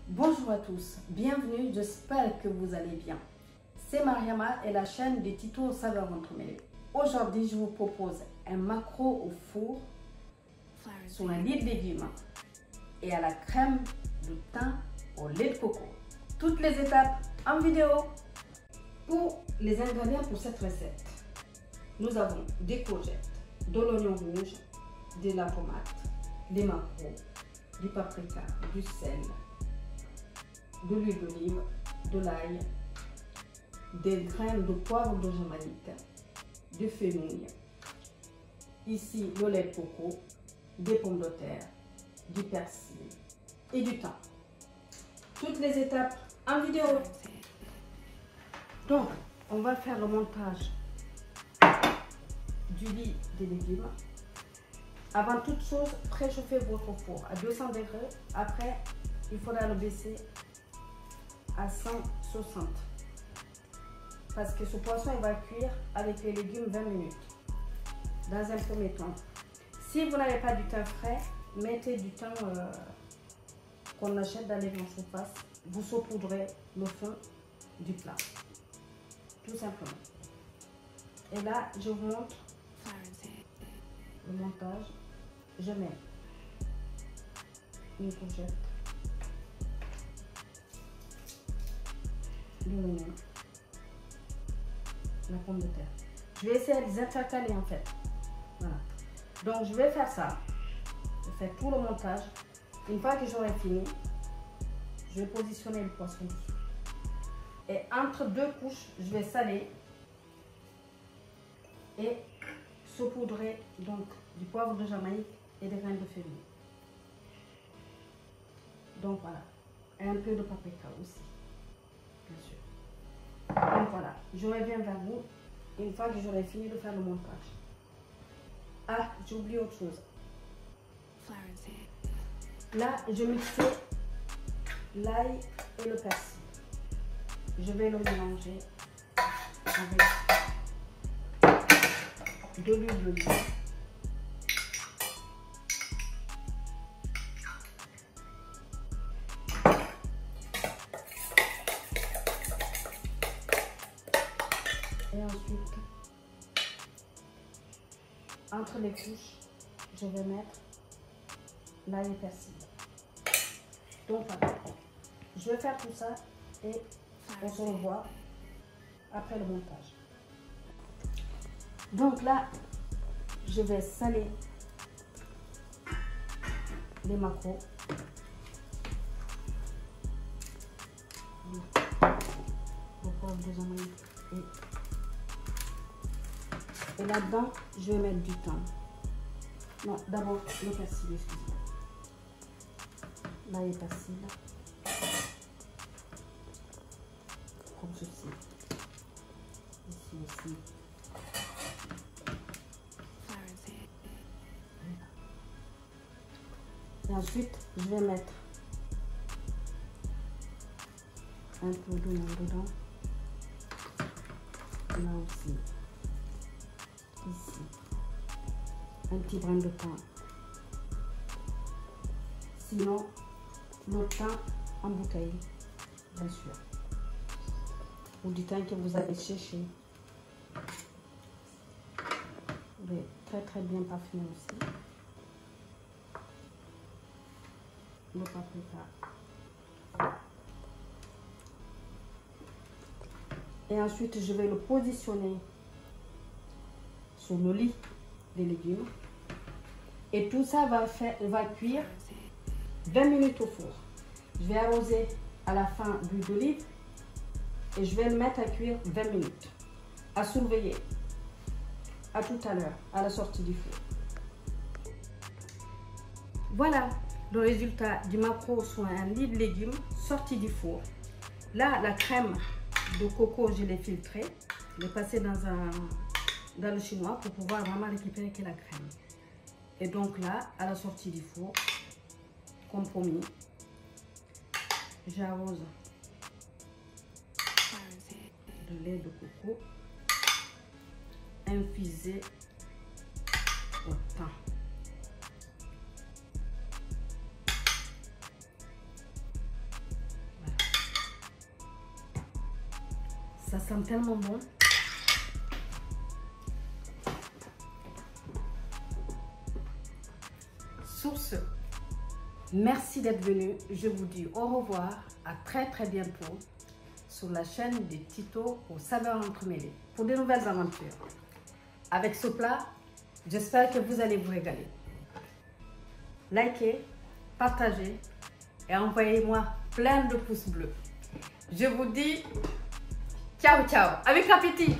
Bonjour à tous, bienvenue, j'espère que vous allez bien. C'est Mariama et la chaîne des tutos saveurs entremêlées. Aujourd'hui, je vous propose un maquereau au four sur un lit de légumes et à la crème de thym au lait de coco. Toutes les étapes en vidéo. Pour les ingrédients pour cette recette, nous avons des courgettes, de l'oignon rouge, de la tomate, des maquereaux, du paprika, du sel, de l'huile d'olive, de l'ail, des graines de poivre de Jamaïque, du fenouil, ici le lait de coco, des pommes de terre, du persil et du thym. Toutes les étapes en vidéo. Donc, on va faire le montage du lit des légumes. Avant toute chose, préchauffez votre four à 200 degrés. Après, il faudra le baisser à 160 parce que ce poisson il va cuire avec les légumes 20 minutes dans un premier temps. Si vous n'avez pas du thym frais, mettez du thym qu'on achète dans les grandes surfaces. Vous saupoudrez le fond du plat, tout simplement. Et là, je vous montre le montage. Je mets une courgette, l'oignon, la pomme de terre. Je vais essayer de les intercaler en fait. Voilà. Donc je vais faire ça. Je vais faire tout le montage. Une fois que j'aurai fini, je vais positionner le poisson dessus. Et entre deux couches, je vais saler et saupoudrer donc du poivre de Jamaïque et des graines de fenouil. Donc voilà, et un peu de paprika aussi, bien sûr. Donc voilà, je reviens vers vous une fois que j'aurai fini de faire le montage. Ah, j'ai oublié autre chose. Là, je mixais l'ail et le persil. Je vais le mélanger avec de l'huile d'olive. Et ensuite, entre les couches, je vais mettre l'ail et persil. Donc voilà, je vais faire tout ça et on se revoit après le montage. Donc là, je vais saler les maquereaux. Le poivre de Jamaïque et là-dedans, je vais mettre du thym. Non, d'abord le persil, excusez-moi. L'ail et persil. Comme ceci. Ici aussi. Et ensuite, je vais mettre un peu d'oignon dedans. Là aussi. Ici. Un petit brin de thym. Sinon, le thym en bouteille, bien sûr. Ou du thym que vous avez séché. Il est très très bien parfumé aussi. Le paprika. Et ensuite, je vais le positionner sur le lit des légumes. Et tout ça va cuire 20 minutes au four. Je vais arroser à la fin d'huile d'olive et je vais le mettre à cuire 20 minutes. À surveiller. À tout à l'heure, à la sortie du four. Voilà le résultat du maquereau sur un lit de légumes sorti du four. Là, la crème de coco, je l'ai filtrée. Je l'ai passée dans le chinois pour pouvoir vraiment récupérer que la crème. Et donc là, à la sortie du four, comme promis, j'arrose de lait de coco infusé au thym. ça sent tellement bon. Sur ce, merci d'être venu. Je vous dis au revoir. À très bientôt sur la chaîne des Tito aux saveurs entremêlées pour de nouvelles aventures. Avec ce plat, j'espère que vous allez vous régaler. Likez, partagez et envoyez-moi plein de pouces bleus. Je vous dis ciao, ciao, avec appétit!